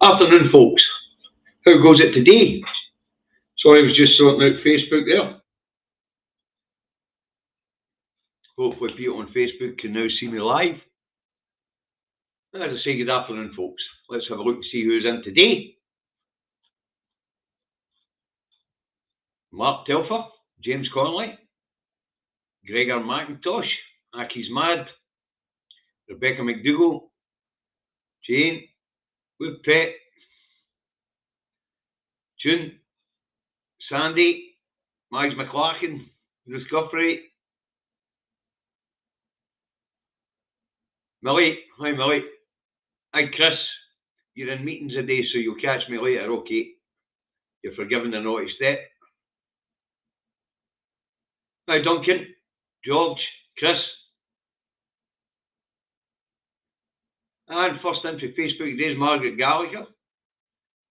Afternoon, folks. How goes it today? Sorry, I was just sorting out Facebook there. Hopefully people on Facebook can now see me live. As I say, good afternoon, folks. Let's have a look and see who's in today. Mark Telfer, James Connolly, Gregor McIntosh, Aki's Mad, Rebecca McDougall, Jane, Woodpet, June, Sandy, Miles McClarkin, Ruth Guthrie, Millie, hi Millie, hi Chris, you're in meetings today so you'll catch me later, okay, you're forgiven the naughty step. Hi Duncan, George, Chris, and first in for Facebook today is Margaret Gallagher.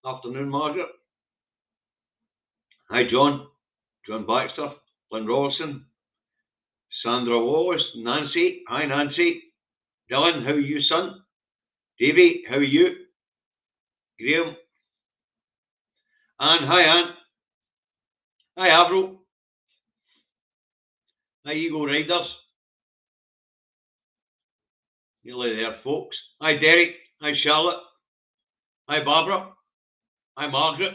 Afternoon, Margaret. Hi John, John Baxter, Lynn Robertson, Sandra Wallace, Nancy, hi Nancy, Dylan, how are you son? Davey, how are you? Graham, Anne, hi Anne, hi Avril, hi Eagle Riders, nearly there folks, hi Derek, hi Charlotte, hi Barbara, hi Margaret.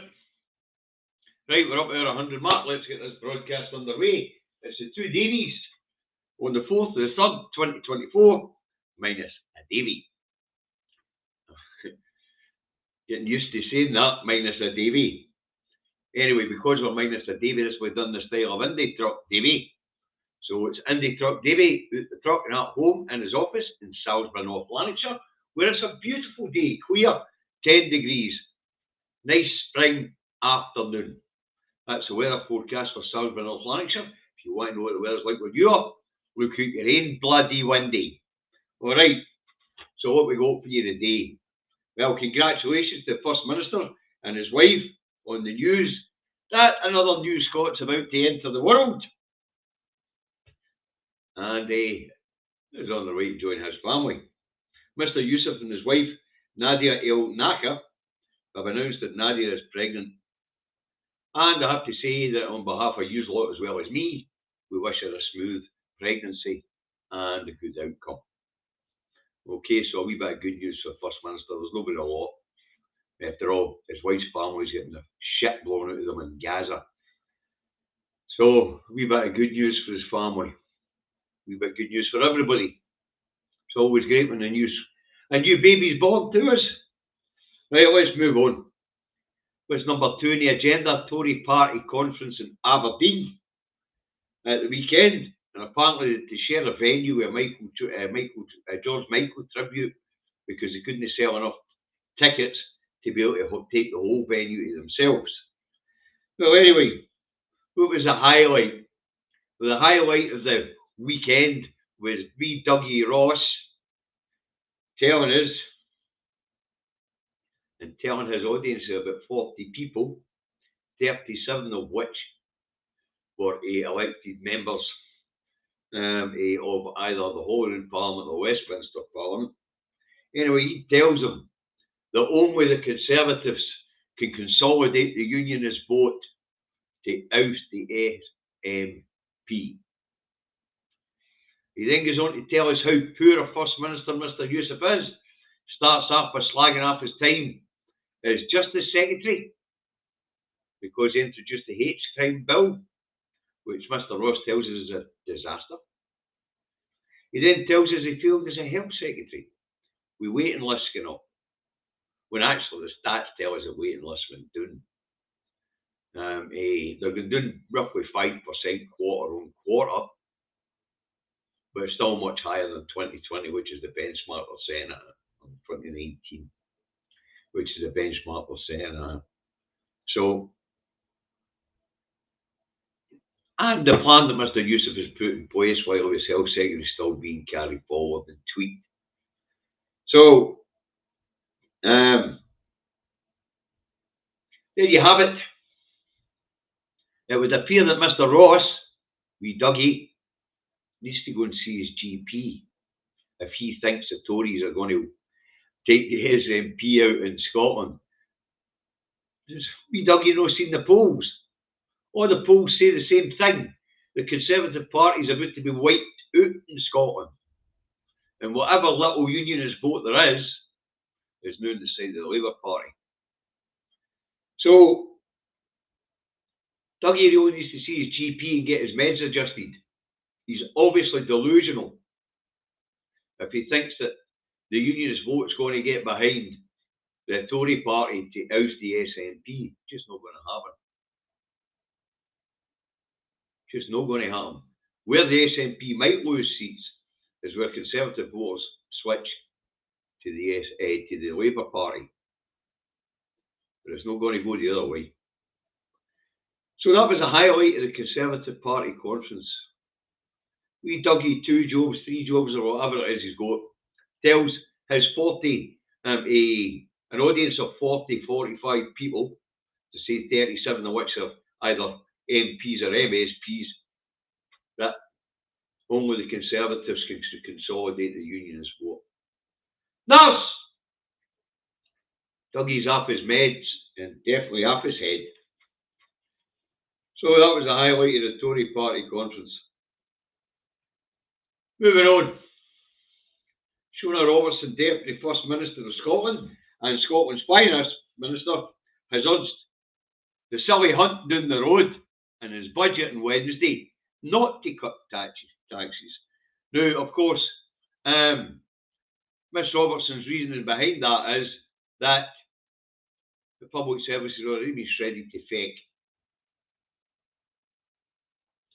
Right, we're up to our 100 mark. Let's get this broadcast underway. It's the two Davies on the 4th of the 3rd, 2024, minus a Davy. Getting used to saying that, minus a Davy. Anyway, because we're minus a Davy, this we've done the style of Indie Truck Davy. So it's Indie Truck Davy out the truck and at home in his office in Salisbury, North Lanarkshire, where it's a beautiful day, clear, 10 degrees, nice spring afternoon. That's the weather forecast for Salisbury, North Lanarkshire. If you want to know what the weather's like where you are, look out your rain, bloody windy. All right, so what we got for you today? Well, congratulations to the First Minister and his wife on the news that another new Scots about to enter the world. And is on the way to join his family. Mr. Youssef and his wife, Nadia El Naka, have announced that Nadia is pregnant. And I have to say that on behalf of you lot as well as me, we wish her a smooth pregnancy and a good outcome. Okay, so a wee bit of good news for First Minister. There's nobody a lot. After all, his wife's family's getting the shit blown out of them in Gaza. So, a wee bit of good news for his family. A wee bit of good news for everybody. It's always great when a new baby's born to us. Right, let's move on. What's number 2 on the agenda? Tory party conference in Aberdeen at the weekend. And apparently to share a venue with George Michael tribute because they couldn't sell enough tickets to be able to take the whole venue to themselves. Well, anyway, what was the highlight? Well, the highlight of the weekend was wee Dougie Ross telling us and telling his audience of about 40 people, 37 of which were elected members of either the Holyrood Parliament or Westminster Parliament. Anyway, he tells them that only the Conservatives can consolidate the Unionist vote to oust the SNP. He then goes on to tell us how poor a First Minister Mr. Youssef is. Starts off by slagging off his time as Justice Secretary because he introduced the hate crime bill, which Mr. Ross tells us is a disaster. He then tells us he failed as a health secretary. We waiting lists going up. When actually the stats tell us the waiting list went down. They're going down roughly 5% quarter on quarter, but it's still much higher than 2020, which is the benchmark we're setting at, 2019, which is the benchmark we're setting at. So, and the plan that Mr. Youssef has put in place while his health secretary is still being carried forward and tweaked. So, there you have it. It would appear that Mr. Ross, wee Dougie, needs to go and see his GP if he thinks the Tories are going to take his MP out in Scotland We Dougie no seen the polls. All the polls say the same thing. The Conservative Party is about to be wiped out in Scotland. And whatever little unionist vote there is now on the side of the Labour Party. So, Dougie really needs to see his GP and get his meds adjusted. He's obviously delusional if he thinks that the unionist vote's going to get behind the Tory party to oust the SNP. Just not going to happen. Just not going to happen. Where the SNP might lose seats is where Conservative voters switch to the Labour Party. But it's not going to go the other way. So that was a highlight of the Conservative Party conference. We Dougie 2 jobs, 3 jobs, or whatever it is he's got, tells his 40, an audience of 40, 45 people, to say 37 of which are either MPs or MSPs, that only the Conservatives can consolidate the unionist vote. Nurse! Dougie's off his meds and definitely off his head. So that was the highlight of the Tory party conference. Moving on. Shona Robertson, Deputy First Minister of Scotland and Scotland's Finance Minister, has urged the silly hunt down the road in his budget on Wednesday not to cut taxes. Now, of course, Miss Robertson's reasoning behind that is that the public service has already been shredded to fake.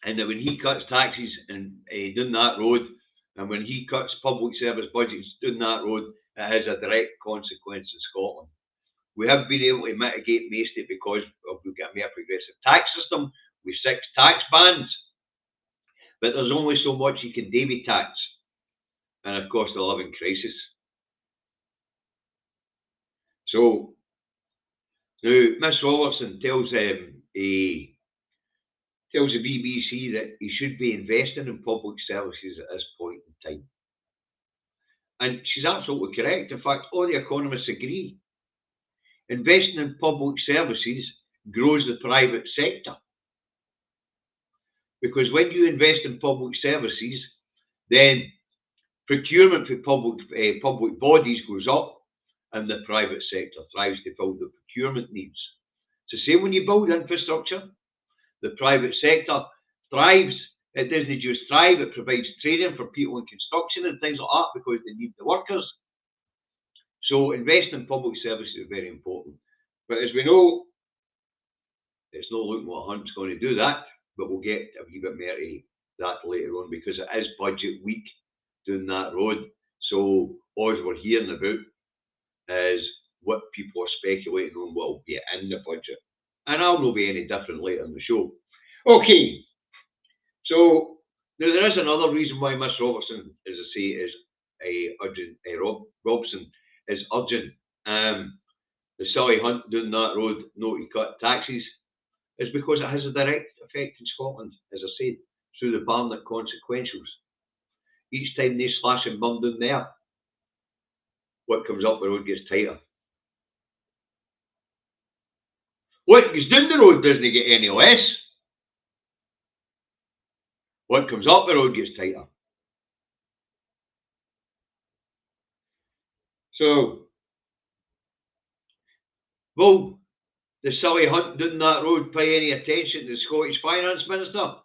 And that when he cuts taxes and down that road, and when he cuts public service budgets down that road, it has a direct consequence in Scotland. We have been able to mitigate most of it because we've got a more progressive tax system with 6 tax bands. But there's only so much you can do with tax. And of course, the living crisis. So, now, Miss Robertson tells the BBC that he should be investing in public services at this point in time. And she's absolutely correct. In fact, all the economists agree. Investing in public services grows the private sector. Because when you invest in public services, then procurement for public bodies goes up and the private sector thrives to fill the procurement needs. So say when you build infrastructure, the private sector thrives. It doesn't just thrive, it provides training for people in construction and things like that because they need the workers. So investing in public services is very important. But as we know, it's not looking like Hunt's going to do that, but we'll get a wee bit more of that later on because it is budget week down that road. So all we're hearing about is what people are speculating on what will be in the budget. And I'll not be any different later in the show. Okay, so now there is another reason why Miss Robertson, as I say, is Robson is urging the silly hunt down that road not to cut taxes, is because it has a direct effect in Scotland, as I said, through the Barnett consequentials. Each time they slash and burn down there, what comes up the road gets tighter. What goes down the road doesn't get any less. What comes up the road gets tighter. So, will the silly hunt down that road pay any attention to the Scottish Finance Minister,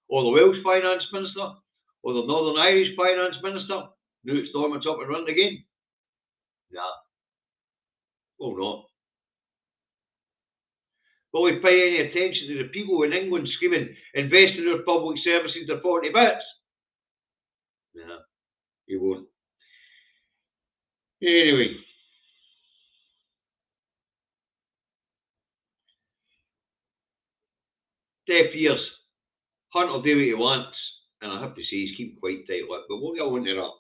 or the Welsh Finance Minister, or the Northern Irish Finance Minister? Now it's Stormont's up and running again? Nah. Will not. Will we pay any attention to the people in England screaming, invest in our public services, they're 40 bits? Nah, he won't. Anyway. Deaf ears. Hunt will do what he wants. And I have to say, he's keeping quite tight-lipped, but we'll get on to that.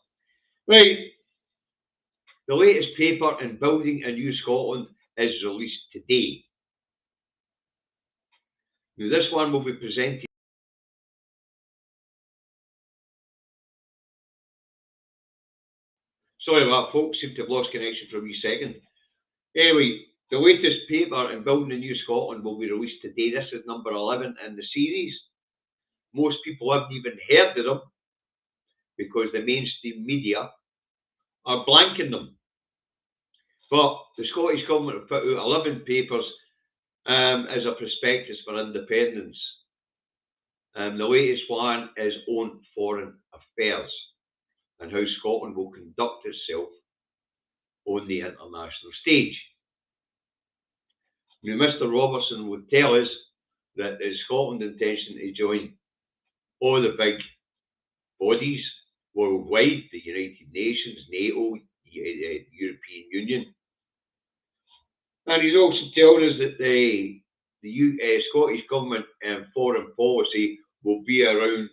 Right. The latest paper in Building a New Scotland is released today. Now, this one will be presented. Sorry about that, folks. Seem to have lost connection for a wee second. Anyway, The latest paper in Building a New Scotland will be released today. This is number 11 in the series. Most people haven't even heard of them because the mainstream media are blanking them. But the Scottish Government have put out 11 papers as a prospectus for independence. The latest one is on foreign affairs and how Scotland will conduct itself on the international stage. Now, Mr. Robertson would tell us that it's Scotland's intention to join all the big bodies worldwide, the United Nations, NATO, the European Union. And he's also telling us that the Scottish Government foreign policy will be around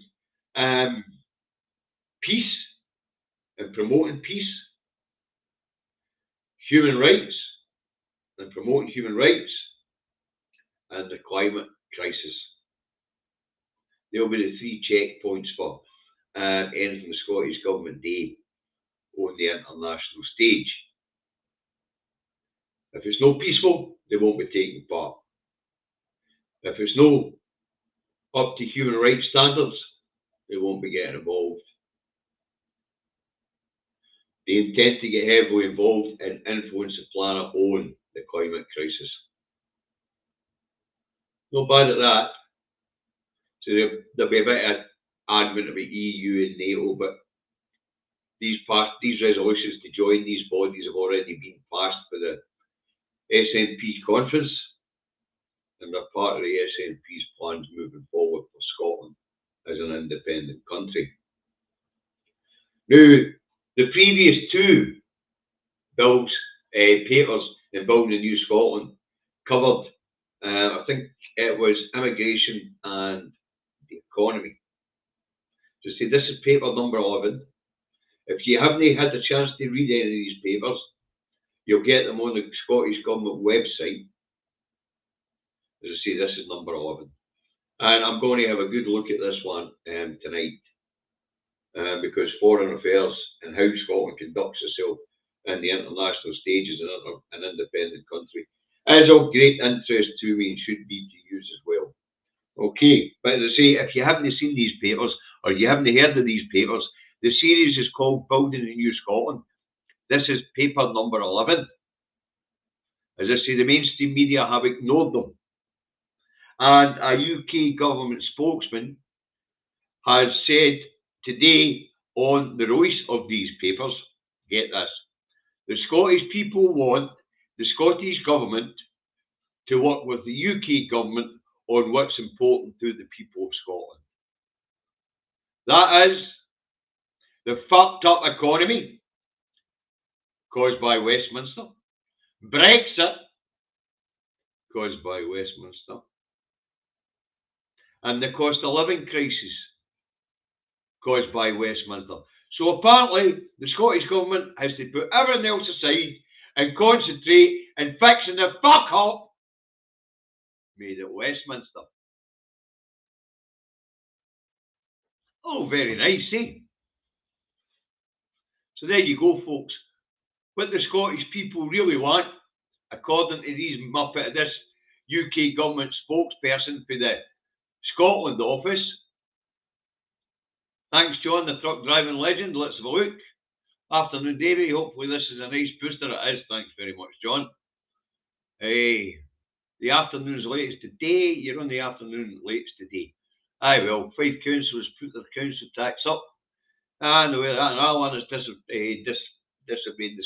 peace and promoting peace, human rights and promoting human rights, and the climate crisis. They'll be the three checkpoints for anything the Scottish Government do on the international stage. If it's not peaceful, they won't be taking part. If it's no up to human rights standards, they won't be getting involved. They intend to get heavily involved and influence the planet on the climate crisis. Not bad at that. So there'll be a bit of argument about EU and NATO, but these resolutions to join these bodies have already been passed by the SNP's conference, and they're part of the SNP's plans moving forward for Scotland as an independent country. Now, the previous two papers in Building a New Scotland covered, I think it was immigration and the economy. So see, this is paper number 11. If you haven't had a chance to read any of these papers, you'll get them on the Scottish Government website. As I say, this is number 11. And I'm going to have a good look at this one tonight. Because foreign affairs and how Scotland conducts itself in the international stage as an independent country is of great interest to me and should be to use as well. Okay, but as I say, if you haven't seen these papers or you haven't heard of these papers, the series is called Building a New Scotland. This is paper number 11. As I say, the mainstream media have ignored them. And a UK government spokesman has said today on the release of these papers, get this, the Scottish people want the Scottish Government to work with the UK Government on what's important to the people of Scotland. That is the fucked up economy caused by Westminster, Brexit caused by Westminster, and the cost of living crisis caused by Westminster. So apparently the Scottish Government has to put everything else aside and concentrate on fixing the fuck up made at Westminster. Oh, very nice, eh? So there you go, folks. What the Scottish people really want, according to these muppet, this UK government spokesperson for the Scotland office. Thanks, John, the truck driving legend. Let's have a look. Afternoon, Davy. Hopefully this is a nice booster. It is. Thanks very much, John. Hey, the afternoon's latest today. You're on the afternoon latest today. Aye, well, 5 councillors put their council tax up. And the way that another one has disobeyed the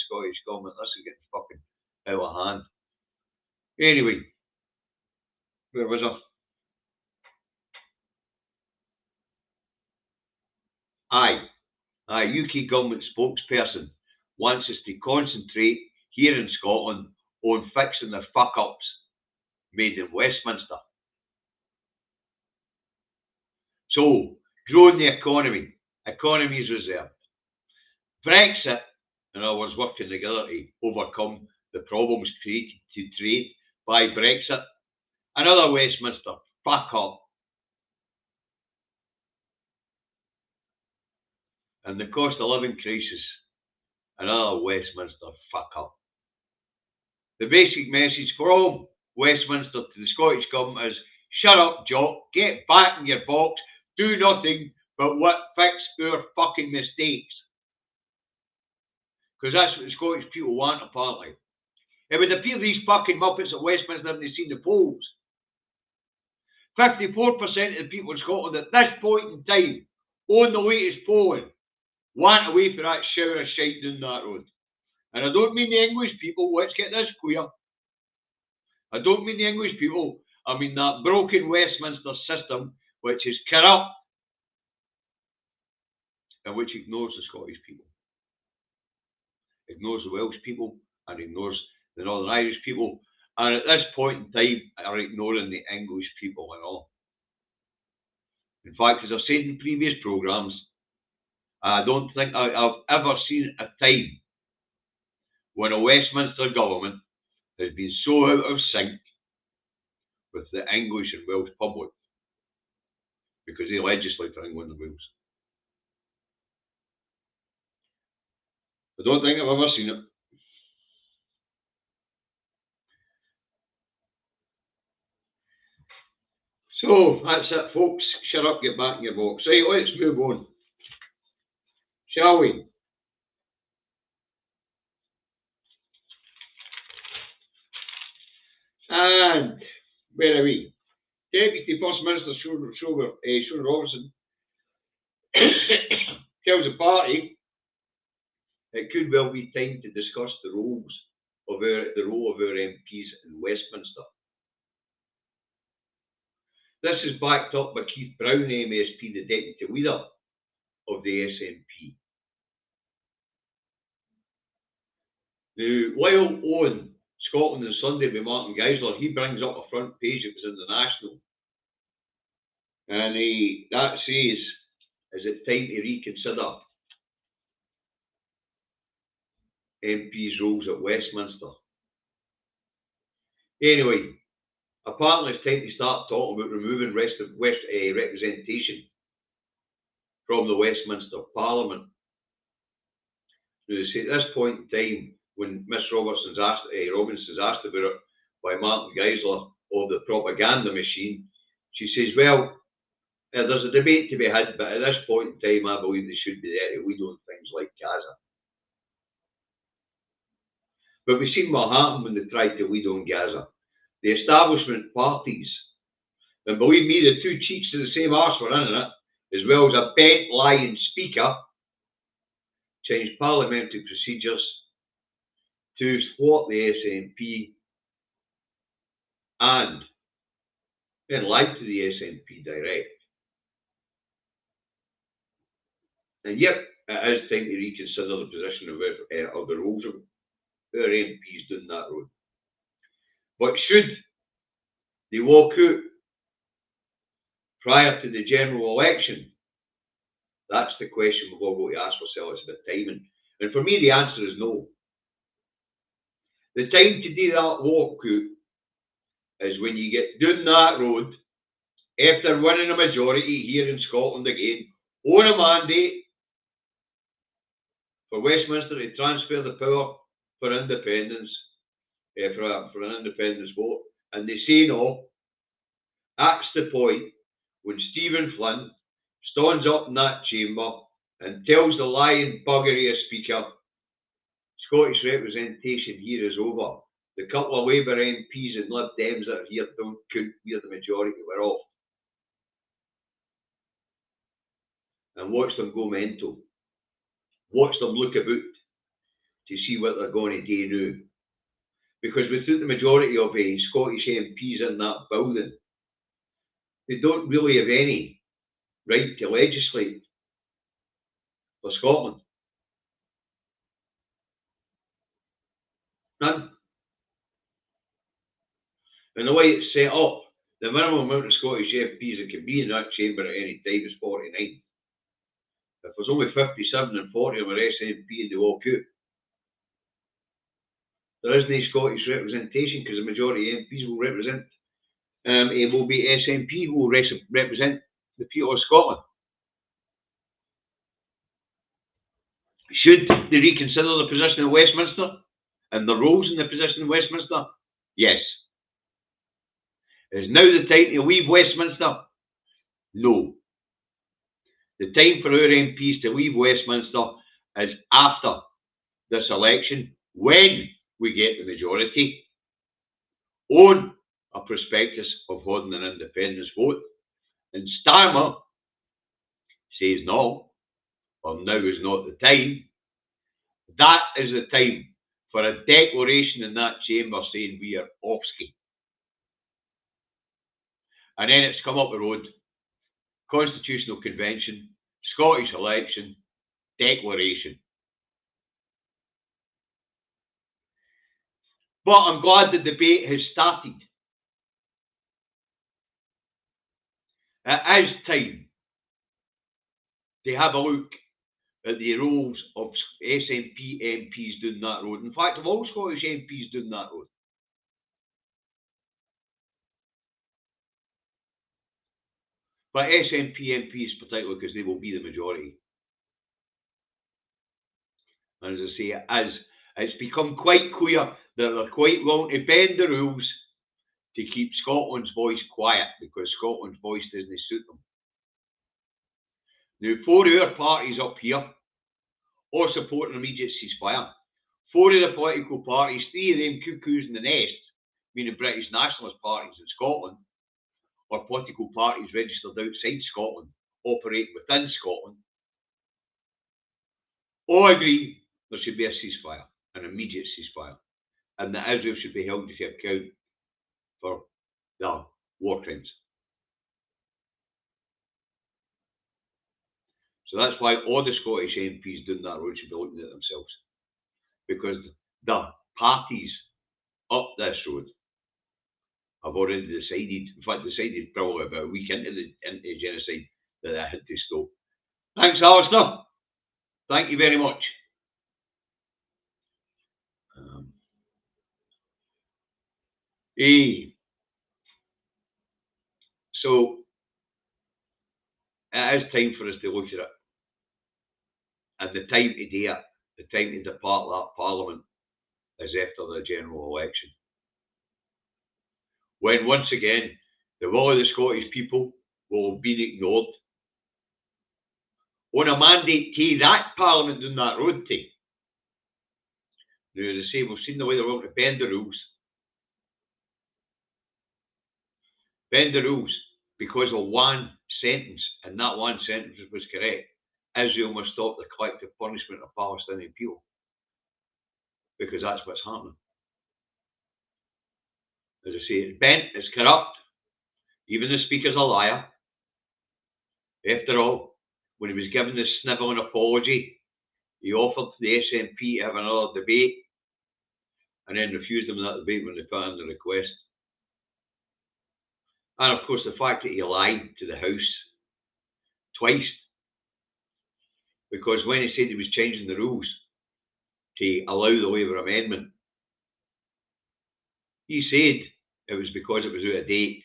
Scottish Government. This is getting fucking out of hand. Anyway, where was I? UK government spokesperson wants us to concentrate here in Scotland on fixing the fuck-ups made in Westminster. So, growing the economy. Economy is reserved. Brexit, in other words, working together to overcome the problems created to trade by Brexit. Another Westminster fuck-up. And the cost of living crisis, another Westminster fuck up. The basic message from Westminster to the Scottish Government is, shut up, Jock, get back in your box, do nothing but fix our fucking mistakes. Because that's what the Scottish people want, apparently. It would appear these fucking muppets at Westminster haven't seen the polls. 54% of the people in Scotland at this point in time, on the latest polling, want away for that shower of shite down that road. And I don't mean the English people, let's get this clear. I don't mean the English people, I mean that broken Westminster system which is corrupt and which ignores the Scottish people. Ignores the Welsh people and ignores the Northern Irish people, and at this point in time are ignoring the English people and all. In fact, as I've said in previous programmes, I don't think I've ever seen a time when a Westminster government has been so out of sync with the English and Welsh public, because they legislate for England and Wales. I don't think I've ever seen it. So, that's it, folks. Shut up, get back in your box. Right, let's move on. Shall we? And, where are we? Deputy First Minister Sean Robertson tells the party it could well be time to discuss the role of our MPs in Westminster. This is backed up by Keith Brown, MSP, the deputy leader of the SNP. Now, while on Scotland on Sunday by Martin Geisler, he brings up a front page that was in the National. And that says, is it time to reconsider MPs' roles at Westminster? Anyway, apparently it's time to start talking about removing representation from the Westminster Parliament. Now, they say at this point in time, when Miss Robinson's asked about it by Martin Geisler of the propaganda machine, she says, well, there's a debate to be had, but at this point in time, I believe they should be there to lead on things like Gaza. But we've seen what happened when they tried to lead on Gaza. The establishment parties, and believe me, the two cheeks of the same arse were in it, as well as a bent lying speaker, changed parliamentary procedures to thwart the SNP and then lied to the SNP direct. And yep, it is time to reconsider the position of the roles of our MPs down that road. But should they walk out prior to the general election? That's the question we've all got to ask ourselves about timing. And for me, the answer is no. The time to do that walkout is when you get down that road after winning a majority here in Scotland again on a mandate for Westminster to transfer the power for independence, for an independence vote, and they say no. That's the point when Stephen Flynn stands up in that chamber and tells the lying buggery of speaker, Scottish representation here is over. The couple of Labour MPs and Lib Dems that are here don't count, we're the majority, we're off. And watch them go mental. Watch them look about to see what they're going to do now. Because without the majority of Scottish MPs in that building, they don't really have any right to legislate for Scotland. None. And the way it's set up, the minimum amount of Scottish MPs that can be in that chamber at any time is 49. If there's only 57 and 40 of our SNP and they walk out, there isn't any Scottish representation because the majority of MPs will represent, it will be SNP who will represent the people of Scotland. Should they reconsider the position of Westminster? and the roles in the position in Westminster? Yes. Is now the time to leave Westminster? No. The time for our MPs to leave Westminster is after this election, when we get the majority, on a prospectus of holding an independence vote. And Starmer says no, or now is not the time. That is the time for a declaration in that chamber saying we are off ski. And then it's come up the road, Constitutional Convention, Scottish election, declaration. But I'm glad the debate has started. It is time to have a look at the roles of SNP MPs doing that road. In fact, of all Scottish MPs doing that road. But SNP MPs particularly, because they will be the majority. And as I say, it's become quite clear that they're quite willing to bend the rules to keep Scotland's voice quiet, because Scotland's voice doesn't suit them. Now, 4 of our parties up here all support an immediate ceasefire. 4 of the political parties, 3 of them cuckoos in the nest, meaning British nationalist parties in Scotland, or political parties registered outside Scotland, operating within Scotland, all agree there should be a ceasefire, an immediate ceasefire, and that Israel should be held to account for their war crimes. So that's why all the Scottish MPs doing that road should be looking at themselves, because the parties up this road have already decided, in fact decided probably about a week into the genocide, that they had to stop. Thanks, Alistair. Thank you very much. So it is time for us to look at it. And the time to do it, the time to depart that Parliament, is after the general election. When once again the will of the Scottish people will have been ignored on a mandate to that Parliament down that road to. Now, as I say, we've seen the way they're willing to bend the rules. Bend the rules because of one sentence, and that one sentence was correct. Israel must stop the collective punishment of Palestinian people, because that's what's happening. As I say, it's bent, it's corrupt. Even the Speaker's a liar. After all, when he was given this snivelling apology, he offered the SNP to have another debate, and then refused them that debate when they put in the request. And of course, the fact that he lied to the House twice, because when he said he was changing the rules to allow the Labour amendment, he said it was because it was out of date,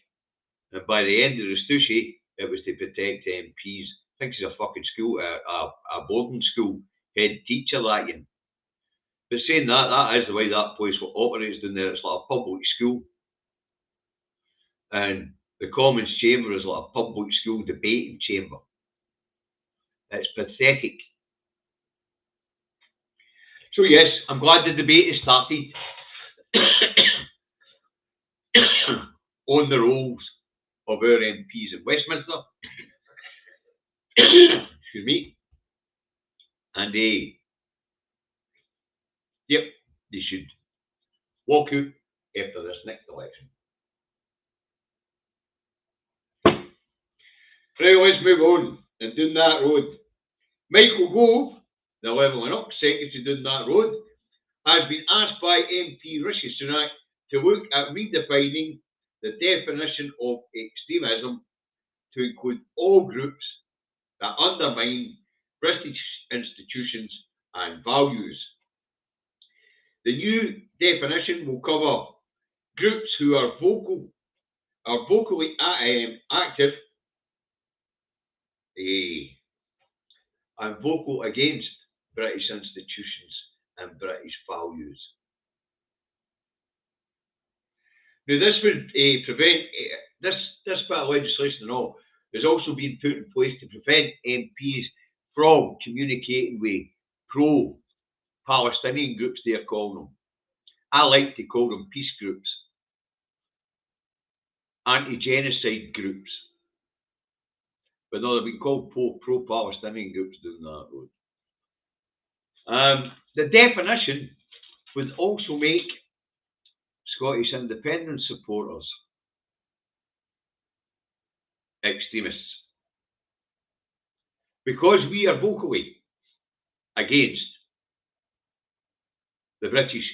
and by the end of the Stushy, it was to protect MPs. I think he's a fucking school, a boarding school head teacher, that you. But saying that, that is the way that place operates down there. It's like a public school, and the Commons chamber is like a public school debating chamber. It's pathetic. So yes, I'm glad the debate has started on the roles of our MPs in Westminster. Excuse me. And yep, they should walk out after this next election. Right, let's move on. And down that road, Michael Gove, the Levelling Up Secretary down that road, has been asked by MP Rishi Sunak to look at redefining the definition of extremism to include all groups that undermine British institutions and values. The new definition will cover groups who are vocally active and vocal against British institutions and British values. Now, this would prevent this bit of legislation and all is also being put in place to prevent MPs from communicating with pro-Palestinian groups. They're calling them. I like to call them peace groups, anti-genocide groups, but no, they've been called pro-Palestinian groups down that road. The definition would also make Scottish independence supporters extremists, because we are vocally against the British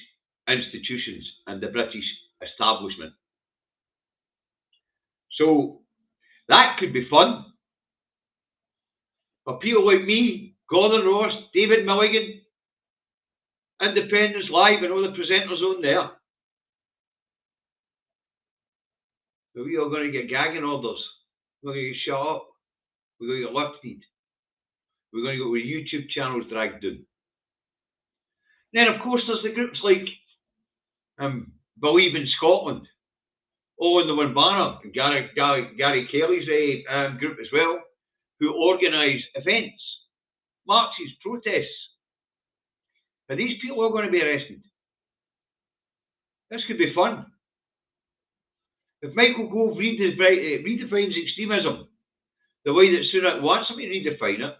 institutions and the British establishment. So that could be fun for people like me, Gordon Ross, David Milligan, Independence Live, and all the presenters on there. But we are going to get gagging orders. We're going to get shut up. We're going to get lifted. We're going to get with YouTube channels dragged down. Then, of course, there's the groups like Believe in Scotland, all in the one banner, Gary Kelly's group as well, who organise events, marches, protests. Are these people all going to be arrested? This could be fun. If Michael Gove redefines extremism the way that Sunak wants him to redefine it,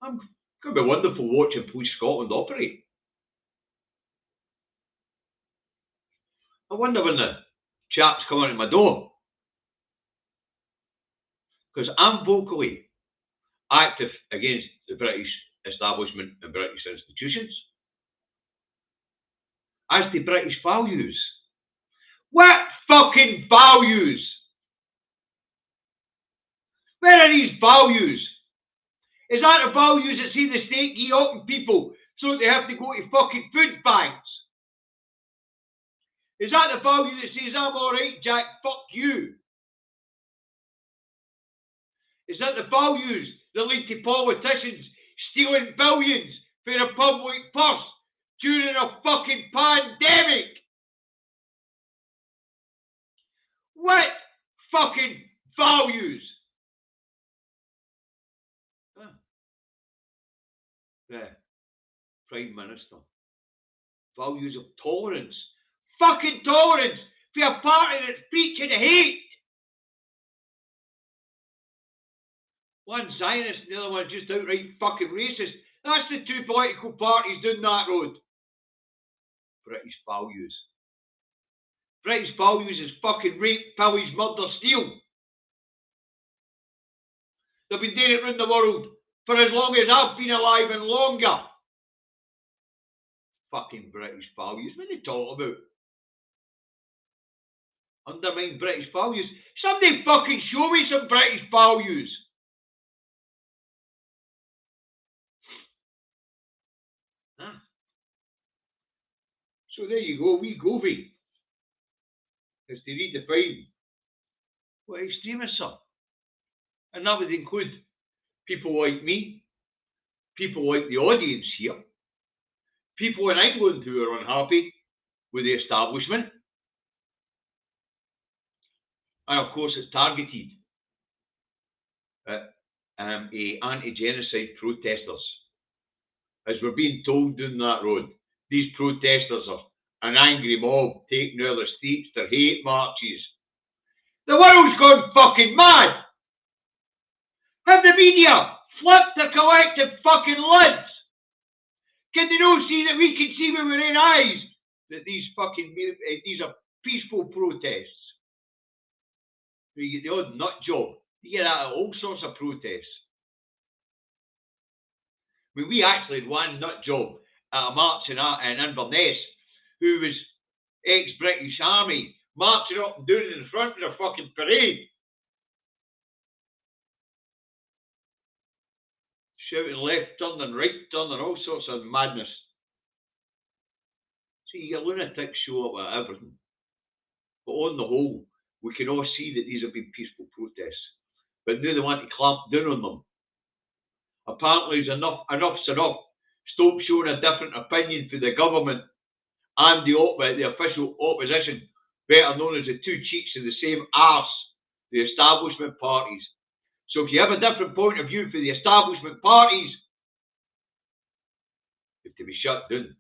it's going to be wonderful watching Police Scotland operate. I wonder when the chaps come into my door, because I'm vocally active against the British establishment and British institutions. As to British values. What fucking values? Where are these values? Is that the values that see the state guillotine people so they have to go to fucking food banks? Is that the value that says, I'm alright, Jack, fuck you? Is that the values that lead to politicians stealing billions for a public purse during a fucking pandemic? What fucking values? The Prime Minister. Values of tolerance. Fucking tolerance for a party that's preaching hate. One Zionist and the other one just outright fucking racist. That's the two political parties down that road. British values. British values is fucking rape, pillage, murder, steal. They've been doing it around the world for as long as I've been alive and longer. Fucking British values. What are they talking about? Undermine British values. Somebody fucking show me some British values. Huh? So there you go, wee Govey. Is to redefine what extremists are. And that would include people like me, people like the audience here, people in England who are unhappy with the establishment. And of course, it's targeted at anti-genocide protesters. As we're being told down that road, these protesters are an angry mob taking out the streets, their hate marches. The world's gone fucking mad! Have the media flipped the collective fucking lids? Can they not see that we can see with our own eyes that these are peaceful protests? You get the odd nut job. You get out of all sorts of protests. I mean, we actually had one nut job at a march in Inverness who was ex-British Army marching up and down in the front of the fucking parade. Shouting left turn and right turn and all sorts of madness. See, your lunatics show up at everything. But on the whole, we can all see that these have been peaceful protests. But now they want to clamp down on them. Apparently, enough's enough. Stop showing a different opinion for the government and the official opposition, better known as the two cheeks of the same arse, the establishment parties. So if you have a different point of view for the establishment parties, you have to be shut down.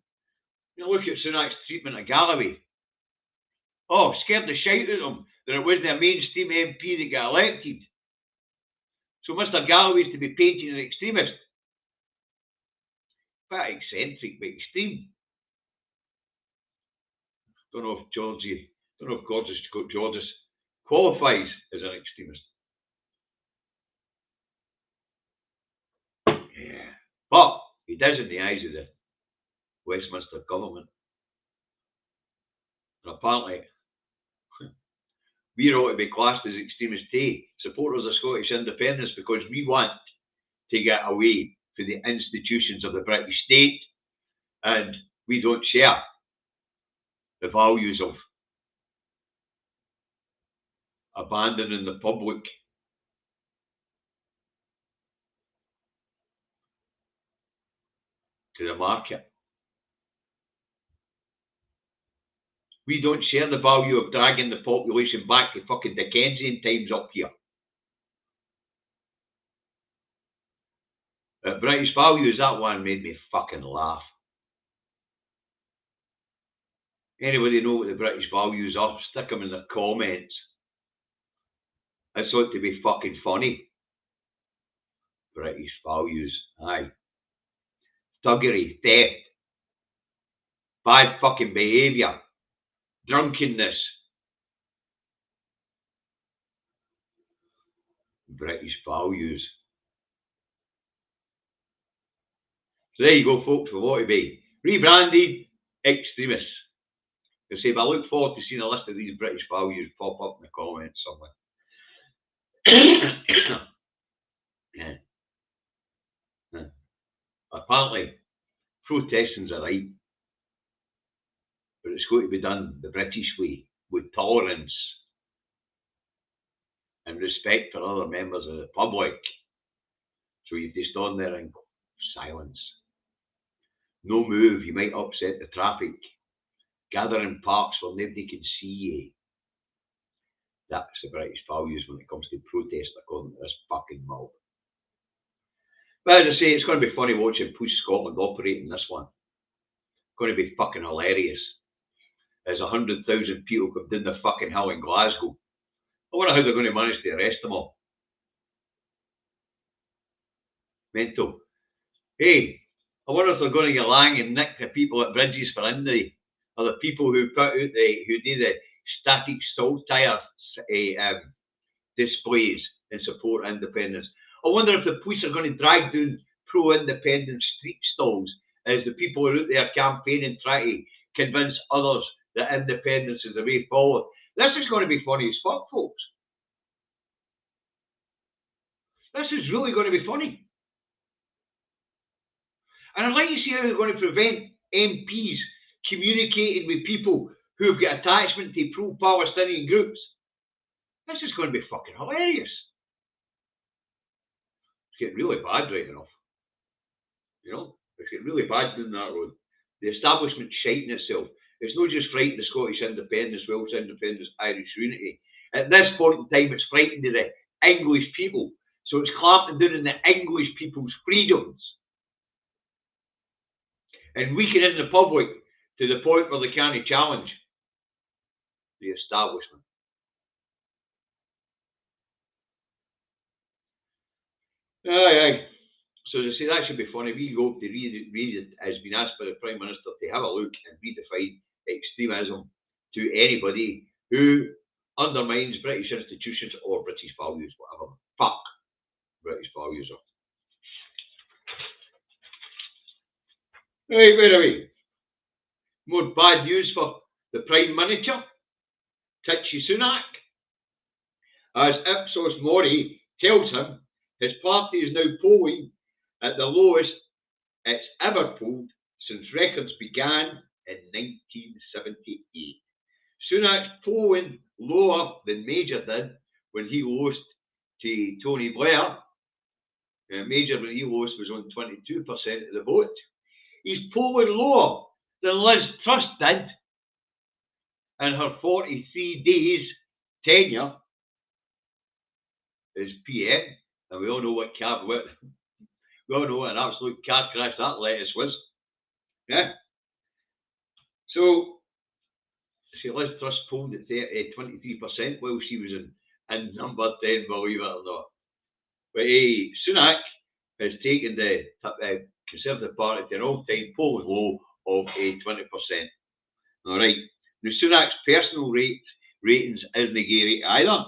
You know, look at Sunak's treatment of Galloway. Oh, scared the shite out of him that it wasn't a mainstream MP that got elected. So Mr. Galloway's to be painted an extremist. Quite eccentric, but extreme. Don't know if Georges qualifies as an extremist. Yeah. But he does in the eyes of the Westminster government. And apparently, we ought to be classed as extremist too, supporters of Scottish independence, because we want to get away from the institutions of the British state, and we don't share the values of abandoning the public to the market. We don't share the value of dragging the population back to fucking Dickensian times up here. British values, that one made me fucking laugh. Anybody know what the British values are? Stick them in the comments. It's ought to be fucking funny. British values, aye. Thuggery, theft, bad fucking behaviour, drunkenness. British values. So there you go, folks, for what to be. Rebranded extremists. You'll say, but I look forward to seeing a list of these British values pop up in the comments somewhere. Apparently, protesting's a right, but it's got to be done the British way, with tolerance and respect for other members of the public. So you have to stand there in silence. No move, you might upset the traffic. Gather in parks where nobody can see you. That's the British values when it comes to protest, according to this fucking mob. But as I say, it's going to be funny watching Push Scotland operating this one. It's going to be fucking hilarious. As 100,000 people come down the fucking hill in Glasgow. I wonder how they're going to manage to arrest them all. Mental. Hey, I wonder if they're going to get lang and nick the people at bridges for injury, or the people who put out who do the static saltire displays in support of independence. I wonder if the police are going to drag down pro-independence street stalls as the people who are out there campaigning, try to convince others that independence is the way forward. This is going to be funny as fuck, folks. This is really going to be funny. And I'd like to see how they're going to prevent MPs communicating with people who have got attachment to pro-Palestinian groups. This is going to be fucking hilarious. It's getting really bad right enough. You know, it's getting really bad down that road. The establishment's shiting itself. It's not just frightened the Scottish independence, Welsh independence, Irish unity. At this point in time, it's frightened the English people. So it's clamping down on the English people's freedoms. And weakening the public to the point where they can't challenge the establishment. Aye. So as I say, that should be funny. We go to read it as been asked by the Prime Minister to have a look and redefine extremism to anybody who undermines British institutions or British values, whatever the fuck British values are. Right, where are we? More bad news for the Prime Minister, Rishi Sunak, as Ipsos Mori tells him his party is now polling at the lowest it's ever polled since records began in 1978. Sunak's polling lower than Major did when he lost to Tony Blair. Major, when he lost, was on 22% of the vote. He's polling lower than Liz Truss did in her 43 days tenure as PM. And we all know what we all know what an absolute car crash that lettuce was. Yeah. So, see, Liz Truss polled at 23% while she was in number 10, believe it or not. But Sunak has taken the Conservative Party to an all-time poll low of 20%. All right. Now, Sunak's personal ratings isn't great either.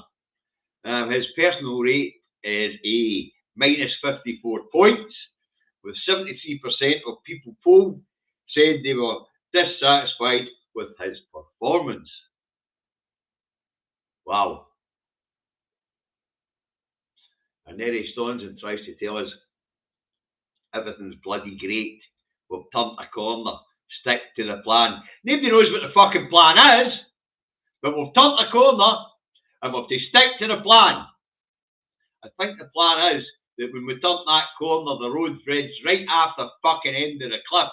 His personal rate is a minus 54 points, with 73% of people polled said they were dissatisfied with his performance. Wow. And there he stands and tries to tell us everything's bloody great. We've turned a corner. Stick to the plan. Nobody knows what the fucking plan is, but we've turned a corner and we've to stick to the plan. I think the plan is that when we turn that corner, the road threads right off the fucking end of the cliff.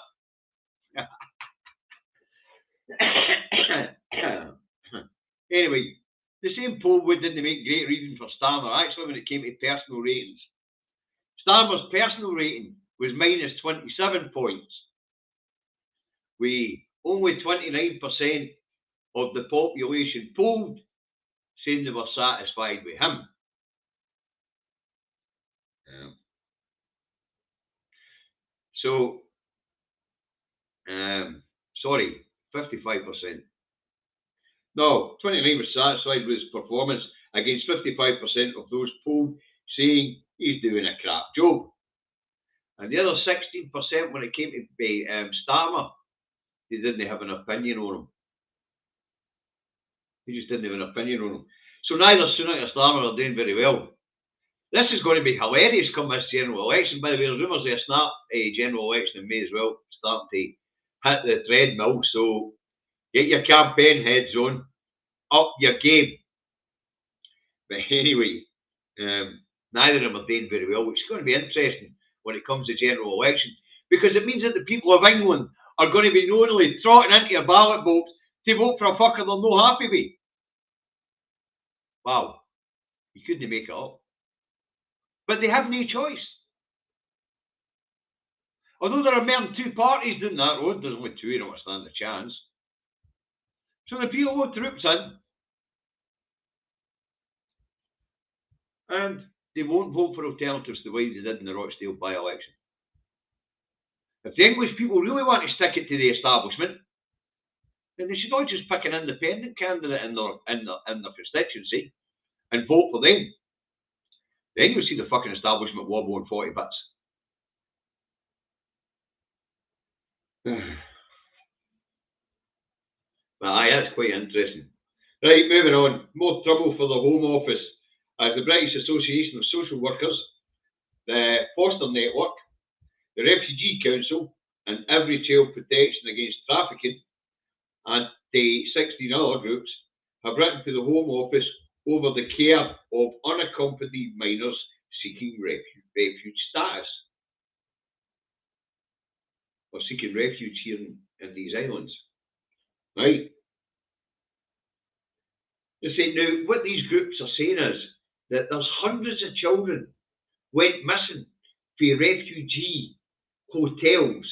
Anyway, the same poll didn't make great reading for Starmer, actually, when it came to personal ratings. Starmer's personal rating was minus 27 points, with only 29% of the population polled saying they were satisfied with him. So, sorry, 55%. No, 29 was satisfied with his performance against 55% of those polled saying he's doing a crap job. And the other 16%, when it came to Starmer, they didn't have an opinion on him. They just didn't have an opinion on him. So neither Sunak or Starmer are doing very well. This is going to be hilarious come this general election. By the way, there's rumours of a snap general election in May as well, starting to hit the treadmill. So get your campaign heads on, up your game. But anyway, neither of them are doing very well, which is going to be interesting when it comes to general election, because it means that the people of England are going to be knowingly trotting into a ballot box to vote for a fucker they're not happy with. Wow, you couldn't make it up. But they have no choice. Although there are more than two parties down that road, there's only two, you don't stand a chance. So the PLO troops in, and they won't vote for alternatives the way they did in the Rochdale by-election. If the English people really want to stick it to the establishment, then they should all just pick an independent candidate in their constituency and vote for them. Then you'll see the fucking establishment wobbling 40 bits. But aye, that's quite interesting. Right, moving on. More trouble for the Home Office as the British Association of Social Workers, the Foster Network, the Refugee Council, and Every Child Protection Against Trafficking, and the 16 other groups have written to the Home Office over the care of unaccompanied minors seeking refuge status, or seeking refuge here in these islands. Right? They say now what these groups are saying is that there's hundreds of children went missing for refugee hotels,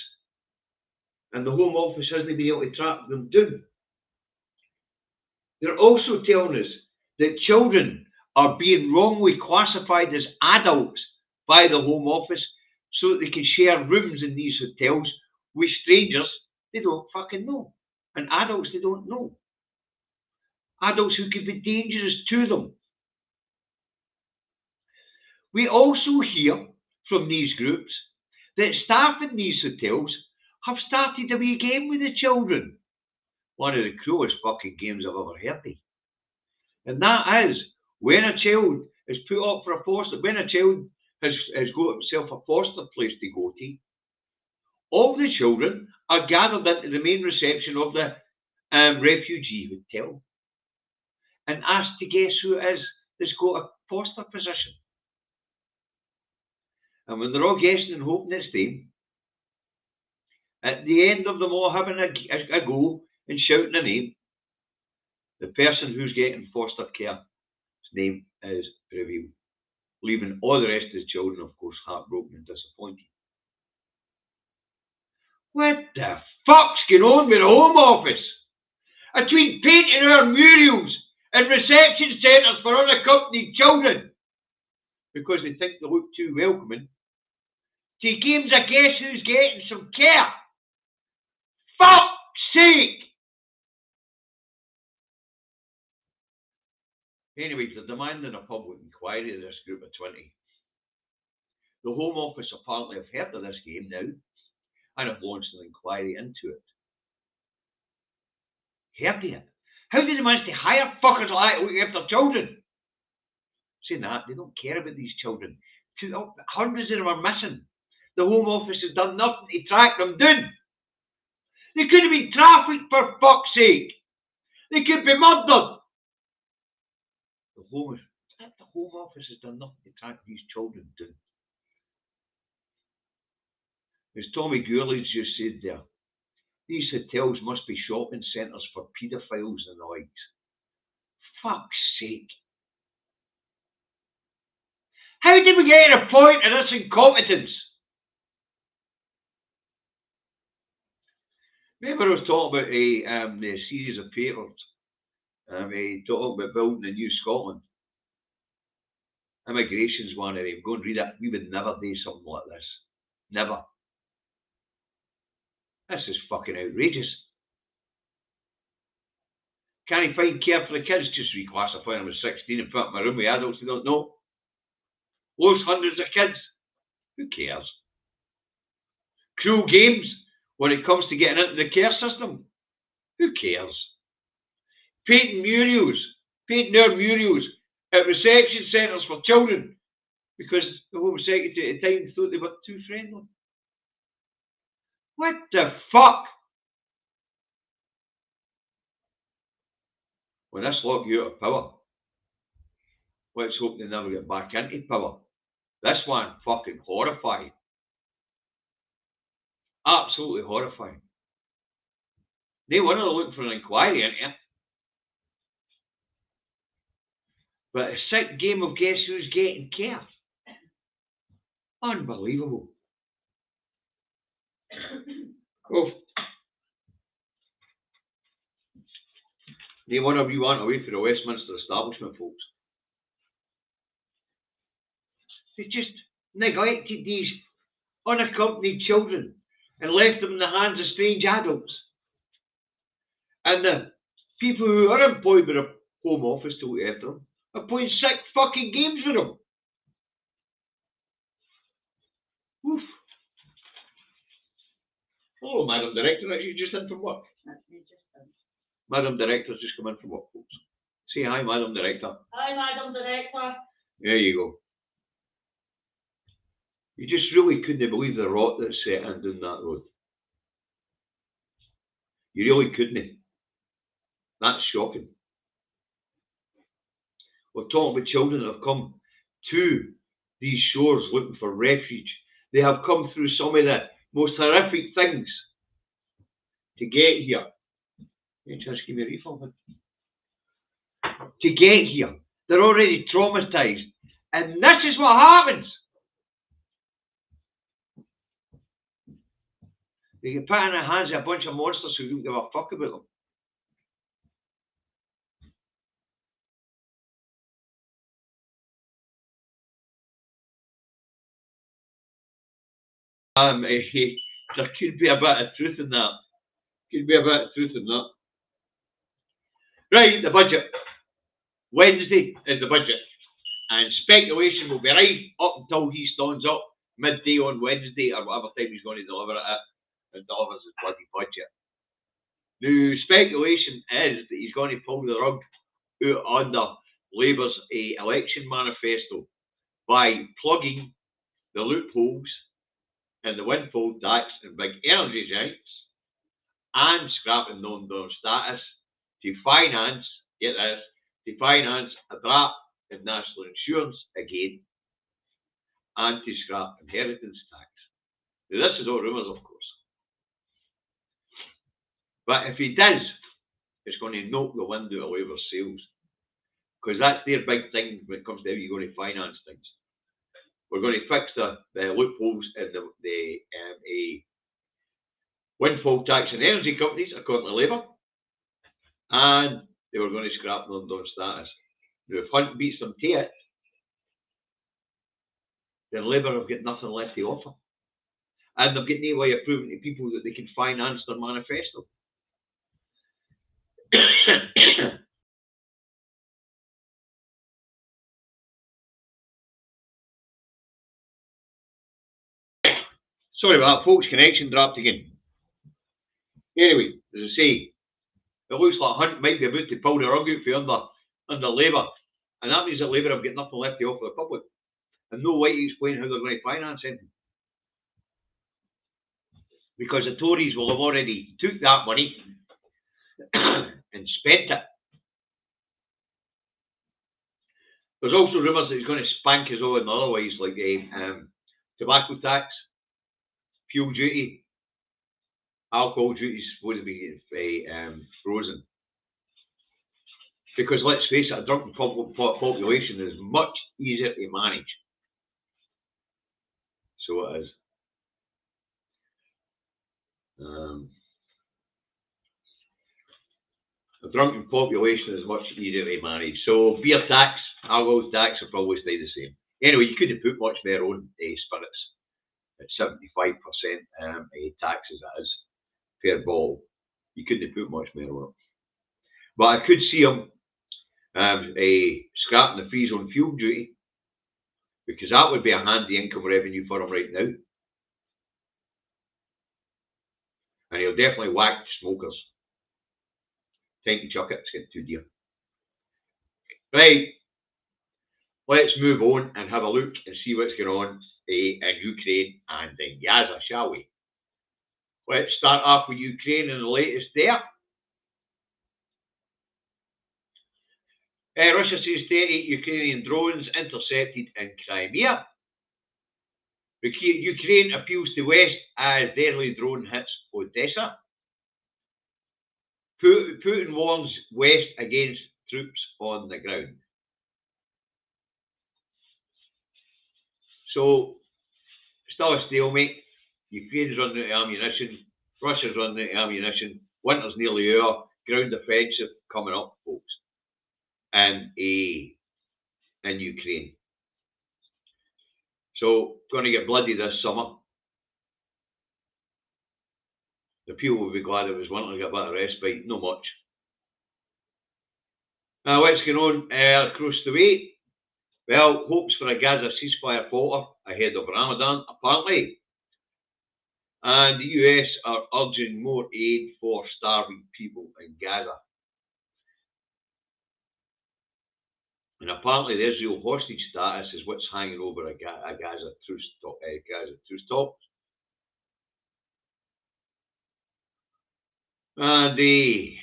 and the Home Office hasn't been able to track them down. They're also telling us that children are being wrongly classified as adults by the Home Office so that they can share rooms in these hotels with strangers they don't fucking know, and adults they don't know. Adults who could be dangerous to them. We also hear from these groups that staff in these hotels have started a wee game with the children. One of the cruelest fucking games I've ever heard of. And that is when a child is put up for a foster, when a child has got himself a foster place to go to, all the children are gathered into the main reception of the refugee hotel and asked to guess who it is that's got a foster position. And when they're all guessing and hoping it's them, at the end of them all having a go and shouting a name, the person who's getting foster care, his name is revealed, leaving all the rest of the children, of course, heartbroken and disappointed. What the fuck's going on with the Home Office? Between painting our murals and reception centres for unaccompanied children, because they think they look too welcoming, to games of guess who's getting some care. Fuck's sake! Anyway, they're demanding a public inquiry of this group of 20. The Home Office apparently have heard of this game now and have launched an inquiry into it. Heard of it? How did they manage to hire fuckers like that to look after children? Saying that, they don't care about these children. Hundreds of them are missing. The Home Office has done nothing to track them down. They could have been trafficked, for fuck's sake. They could be murdered. The Home Office has done nothing to track these children down. As Tommy Gourley's just said there, these hotels must be shopping centres for paedophiles and the likes. Fuck's sake. How did we get to the point of this incompetence? Remember I was talking about the series of papers, talking about building a new Scotland. Immigration's one of them. Go and read it. We would never do something like this. Never. This is fucking outrageous. Can't he find care for the kids? Just reclassify them as 16 and put them in a room with adults who don't know. Loads, hundreds of kids. Who cares? Cruel games when it comes to getting into the care system. Who cares? Painting our murals at reception centres for children because the Home Secretary at the time thought they were too friendly. What the fuck? When this lot you out of power, let's hope they never get back into power. This one fucking horrifying. Absolutely horrifying. They want to look for an inquiry into it. But a sick game of guess who's getting care. Unbelievable. Oh. They want to run away from the Westminster establishment, folks. They just neglected these unaccompanied children and left them in the hands of strange adults. And the people who are employed by the Home Office to look after them are playing sick fucking games with them. Oof. Hello, Madam Director. Are you just in from work? That's me just in. Madam Director's just come in from work, folks. Say hi, Madam Director. Hi, Madam Director. There you go. You just really couldn't believe the rot that's set in down that road. You really couldn't. That's shocking. We're talking about children that have come to these shores looking for refuge. They have come through some of the most horrific things to get here. You just give me a refill. To get here. They're already traumatised. And this is what happens. They get put in the hands of a bunch of monsters who don't give a fuck about them. There could be a bit of truth in that. Right, the budget. Wednesday is the budget. And speculation will be right up until he stands up midday on Wednesday or whatever time he's going to deliver it at and delivers his bloody budget. The speculation is that he's going to pull the rug out under Labour's election manifesto by plugging the loopholes in the windfall tax and big energy giants and scrapping non-donor status to finance, get this, to finance a drop in national insurance again and to scrap inheritance tax. Now, this is all rumours, of course. But if he does, it's going to knock the wind out of Labour's sails. Because that's their big thing when it comes to how you're going to finance things. We're going to fix the loopholes in the windfall tax and energy companies, according to Labour. And they were going to scrap non-dom status. Now, if Hunt beats them to it, then Labour have got nothing left to offer. And they've got no way of proving to people that they can finance their manifesto. Sorry about that, folks. Connection dropped again. Anyway, as I say, it looks like Hunt might be about to pull the rug out for under Labour. And that means that Labour have got nothing left to offer the public. And no way to explain how they're going to finance anything. Because the Tories will have already took that money and spent it. There's also rumours that he's going to spank us all in other ways, like tobacco tax, fuel duty, alcohol duty is supposed to be frozen. Because let's face it, a drunken population is much easier to manage. So it is. A drunken population is much easier to manage. So beer tax, alcohol tax will probably stay the same. Anyway, you couldn't put much more on spirits at 75% tax as it is per bottle. You couldn't put much more on it. But I could see them scrapping the fees on fuel duty, because that would be a handy income revenue for them right now. And he'll definitely whack smokers. Time to chuck it, it's getting too dear. Right, let's move on and have a look and see what's going on in Ukraine and in Gaza, shall we? Let's start off with Ukraine and the latest there. Russia says 38 Ukrainian drones intercepted in Crimea. Ukraine appeals to West as deadly drone hits Odessa. Putin warns West against troops on the ground. So, still a stalemate. Ukraine's running out of ammunition. Russia's running out of ammunition. Winter's nearly over. Ground offensive coming up, folks. And in Ukraine. So, going to get bloody this summer. The people will be glad it was winter to get a bit of respite. Not much. Now, what's going on across the way? Well, hopes for a Gaza ceasefire falter ahead of Ramadan, apparently. And the US are urging more aid for starving people in Gaza. And apparently the Israel hostage status is what's hanging over a Gaza truce talks. And the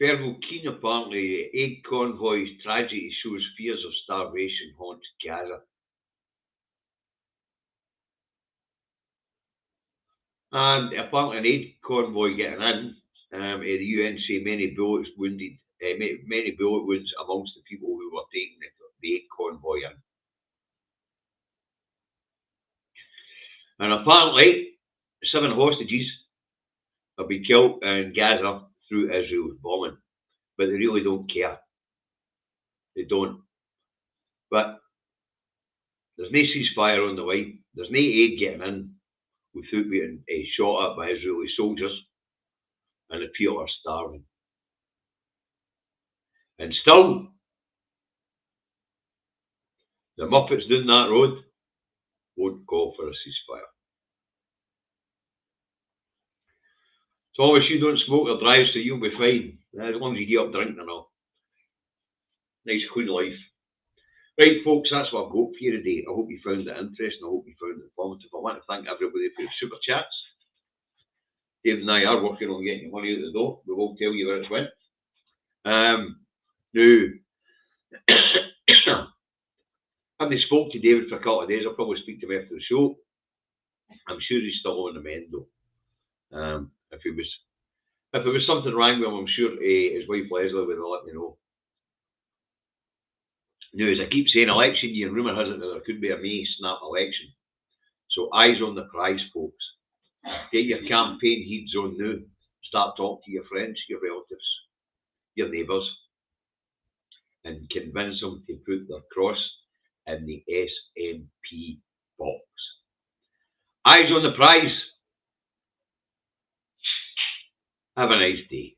Fergal Keen, apparently, aid convoys tragedy shows fears of starvation haunts Gaza. And apparently an aid convoy getting in, the UN say many bullet wounds amongst the people who were taking the aid convoy in. And apparently 7 hostages have been killed in Gaza through Israel's bombing. But they really don't care. They don't. But there's no ceasefire on the way. There's no aid getting in without being shot at by Israeli soldiers. And the people are starving. And still, the Muppets down that road won't call for a ceasefire. Thomas, you don't smoke or drive, so you'll be fine. As long as you get up drinking and all. Nice clean life. Right, folks, that's what I've got for you today. I hope you found it interesting. I hope you found it informative. I want to thank everybody for your super chats. David and I are working on getting your money out the door. We won't tell you where it's went. Now, I haven't spoke to David for a couple of days. I'll probably speak to him after the show. I'm sure he's still on the mend though. If it was something wrong with him, I'm sure his wife Leslie would have let me know. Now, as I keep saying, election year, rumour has it that there could be a May snap election. So eyes on the prize, folks. Get your campaign heads on now. Start talking to your friends, your relatives, your neighbours, and convince them to put their cross in the SNP box. Eyes on the prize. Have a nice day.